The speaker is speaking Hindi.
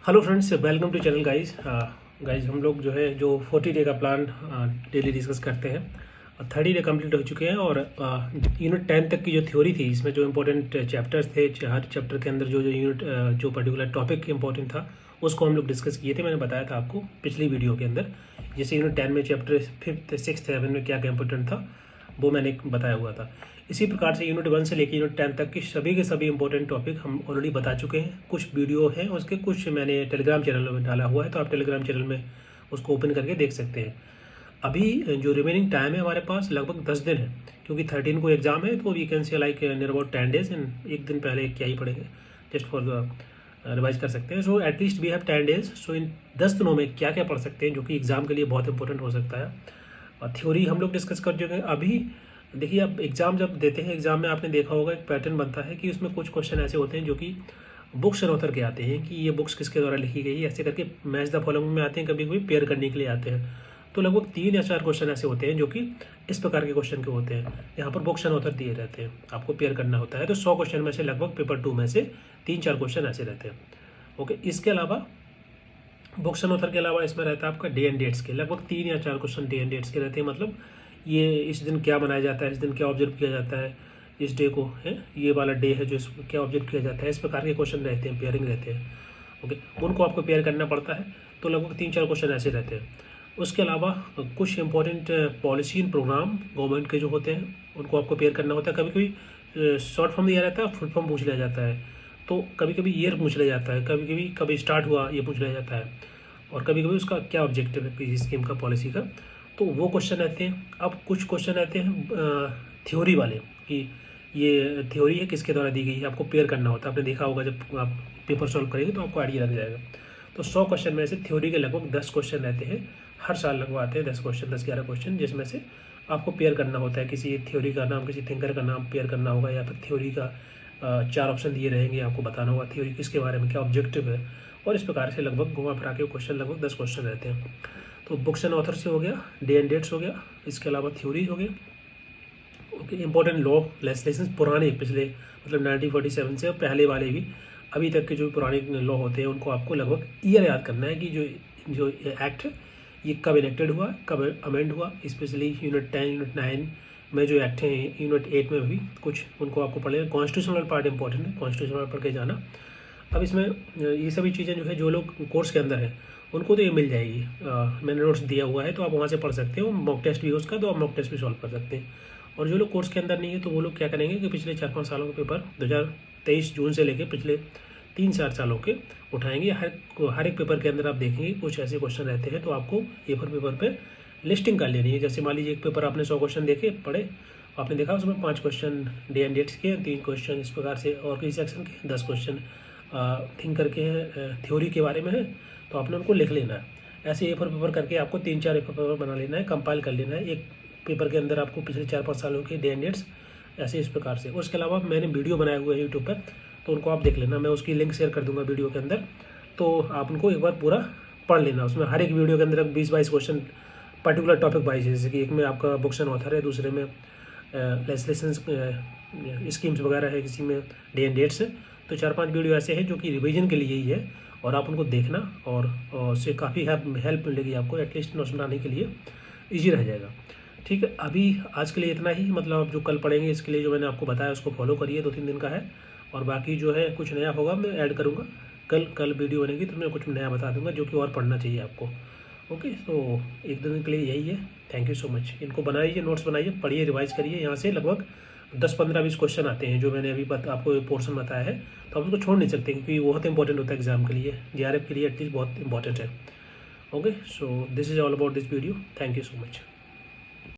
Hello friends, welcome to channel guys. Guys हम लोग जो है 40 डे का प्लान डेली डिस्कस करते हैं। 30 डे कंप्लीट हो चुके हैं और यूनिट 10 तक की जो थ्योरी थी, इसमें जो इम्पोर्टेंट चैप्टर्स थे, हर चैप्टर के अंदर जो यूनिट जो पर्टिकुलर टॉपिक इम्पोर्टेंट था उसको हम लोग डिस्कस किए थे। मैंने बताया था आपको पिछली वीडियो के अंदर। जैसे यूनिट 10 में चैप्टर 5th 6th 7 में क्या क्या इंपॉर्टेंट था वो मैंने बताया हुआ था। इसी प्रकार से यूनिट 1 से लेकर यूनिट 10 तक की सभी के सभी इंपॉर्टेंट टॉपिक हम ऑलरेडी बता चुके हैं। कुछ वीडियो हैं उसके, कुछ मैंने टेलीग्राम चैनल में डाला हुआ है, तो आप टेलीग्राम चैनल में उसको ओपन करके देख सकते हैं। अभी जो रिमेनिंग टाइम है हमारे पास लगभग 10 दिन है, क्योंकि 13 को एग्जाम है, तो we can say like near about 10 days and एक दिन पहले क्या ही पढ़ेंगे, जस्ट फॉर रिवाइज कर सकते हैं। So at least we have 10 days. So in 10 दिनों में क्या क्या पढ़ सकते हैं जो कि एग्जाम के लिए बहुत इंपॉर्टेंट हो सकता है। और थ्योरी हम लोग डिस्कस कर चुके हैं। अभी देखिए, आप एग्ज़ाम जब देते हैं, एग्ज़ाम में आपने देखा होगा एक पैटर्न बनता है कि उसमें कुछ क्वेश्चन ऐसे होते हैं जो कि बुक्स एंड ऑथर के आते हैं कि ये बुक्स किसके द्वारा लिखी गई है, ऐसे करके मैच द फॉलोइंग में आते हैं, कभी कभी पेयर करने के लिए आते हैं। तो लगभग 3 या 4 क्वेश्चन ऐसे होते हैं जो कि इस प्रकार के क्वेश्चन के होते हैं। यहाँ पर बुक्स एंड ऑथर दिए रहते हैं, आपको पेयर करना होता है। तो 100 क्वेश्चन में से लगभग पेपर 2 में से 3-4 क्वेश्चन ऐसे रहते हैं। ओके, इसके अलावा बुक्स एंड ऑथर के अलावा इसमें रहता है आपका डे एंड डेट्स के, लगभग 3 या 4 क्वेश्चन डे एंड डेट्स के रहते हैं। मतलब ये इस दिन क्या मनाया जाता है, इस दिन क्या ऑब्जर्व किया जाता है, इस डे को है, ये वाला डे है जो इस क्या ऑब्जर्व किया जाता है, इस प्रकार के क्वेश्चन रहते हैं, पेयरिंग रहते हैं। ओके, उनको आपको पेयर करना पड़ता है। तो लगभग 3-4 क्वेश्चन ऐसे रहते हैं। उसके अलावा कुछ important policy and program government के जो होते हैं उनको आपको पेयर करना होता है। कभी कभी शॉर्ट फॉर्म दिया रहता है, फुल फॉर्म पूछ लिया जाता है। तो कभी कभी ईयर पूछ लिया जाता है, कभी कभी कभी स्टार्ट हुआ ये पूछ लिया जाता है, और कभी कभी उसका क्या ऑब्जेक्टिव है किसी स्कीम का, पॉलिसी का, तो वो क्वेश्चन रहते हैं। अब कुछ क्वेश्चन रहते हैं थ्योरी वाले कि ये थ्योरी है किसके द्वारा दी गई है, आपको पेयर करना होता है। आपने देखा होगा जब आप पेपर सॉल्व करेंगे तो आपको आइडिया लग जाएगा। तो 100 क्वेश्चन में से थ्योरी के लगभग 10 क्वेश्चन रहते हैं, हर साल लगवाते हैं 10 क्वेश्चन, 10-11 क्वेश्चन, जिसमें से आपको पेयर करना होता है। किसी थ्योरी का नाम, किसी थिंकर का नाम पेयर करना होगा, या फिर थ्योरी का 4 ऑप्शन दिए रहेंगे, आपको बताना होगा थ्योरी किसके बारे में, क्या ऑब्जेक्टिव है, और इस प्रकार से लगभग घुमा फिरा के क्वेश्चन लगभग 10 क्वेश्चन रहते हैं। तो बुक्स एंड ऑथर से हो गया, डे एंड डेट्स हो गया, इसके अलावा थ्योरी हो गया। ओके, इंपॉर्टेंट लॉ लेजिस्लेशन पुराने, पिछले मतलब 1947 से पहले वाले भी अभी तक के जो पुराने लॉ होते हैं उनको आपको लगभग ईयर याद करना है कि जो जो एक्ट है ये कब इनेक्टेड हुआ, कब अमेंड हुआ। स्पेशली यूनिट 10 यूनिट 9 में जो एक्ट हैं, यूनिट 8 में भी कुछ उनको आपको पढ़ेगा। कॉन्स्टिट्यूशनल पार्ट इंपॉर्टेंट है, कॉन्स्टिट्यूशनल पढ़ के जाना। अब इसमें ये सभी चीज़ें जो है जो लोग कोर्स के अंदर हैं उनको तो ये मिल जाएगी। मैंने नोट्स दिया हुआ है तो आप वहाँ से पढ़ सकते हो। मॉक टेस्ट भी है उसका, तो आप मॉक टेस्ट भी सॉल्व कर सकते हैं। और जो लोग कोर्स के अंदर नहीं है तो वो लोग क्या करेंगे कि पिछले 4-5 सालों के पेपर 2023 जून से लेकर पिछले 3-4 सालों के उठाएंगे। हर एक पेपर के अंदर आप देखेंगे कुछ ऐसे क्वेश्चन रहते हैं, तो आपको पेपर पे लिस्टिंग कर लेनी है। जैसे मान लीजिए एक पेपर आपने 100 क्वेश्चन देखे पढ़े, आपने देखा उसमें 5 क्वेश्चन डे एंड डेट्स के, 3 क्वेश्चन इस प्रकार से, और किसी सेक्शन के 10 क्वेश्चन थिंकर के हैं, थ्योरी के बारे में है, तो आपने उनको लिख लेना है। ऐसे पेपर करके आपको 3-4 पेपर बना लेना है, कंपाइल कर लेना है। एक पेपर के अंदर आपको पिछले 4-5 सालों के डे एंड डेट्स ऐसे इस प्रकार से। उसके अलावा मैंने वीडियो बनाए हुए हैं यूट्यूब पर, तो उनको आप देख लेना, मैं उसकी लिंक शेयर कर दूंगा वीडियो के अंदर, तो आप उनको एक बार पूरा पढ़ लेना। उसमें हर एक वीडियो के अंदर 20-22 क्वेश्चन पर्टिकुलर टॉपिक वाइज है। जैसे कि एक में आपका बुक्स एंड ऑथर है, दूसरे में लेजिस्लेशन स्कीम्स वगैरह है, किसी में डे एंड डेट्स है। तो 4-5 वीडियो ऐसे हैं जो कि रिवीजन के लिए ही है, और आप उनको देखना, और उससे काफ़ी हेल्प मिलेगी आपको, एटलीस्ट नोट्स बनाने के लिए ईजी रह जाएगा। ठीक है, अभी आज के लिए इतना ही। मतलब आप जो कल पढ़ेंगे इसके लिए जो मैंने आपको बताया उसको फॉलो करिए, 2-3 दिन का है। और बाकी जो है कुछ नया होगा मैं ऐड करूँगा, कल वीडियो बनेगी तो मैं कुछ नया बता दूंगा जो कि और पढ़ना चाहिए आपको। ओके, तो 1-2 दिन के लिए यही है। Thank you so much. इनको बनाइए, नोट्स बनाइए, पढ़िए, रिवाइज करिए। यहाँ से लगभग 10-15-20 क्वेश्चन आते हैं जो मैंने अभी आपको पोर्शन बताया है, तो आप उसको छोड़ नहीं सकते क्योंकि वो बहुत इंपॉर्टेंट होता है एग्जाम के लिए, JRF के लिए एटलीस्ट बहुत इंपॉर्टेंट है। Okay, so this is all about this video. Thank you so much.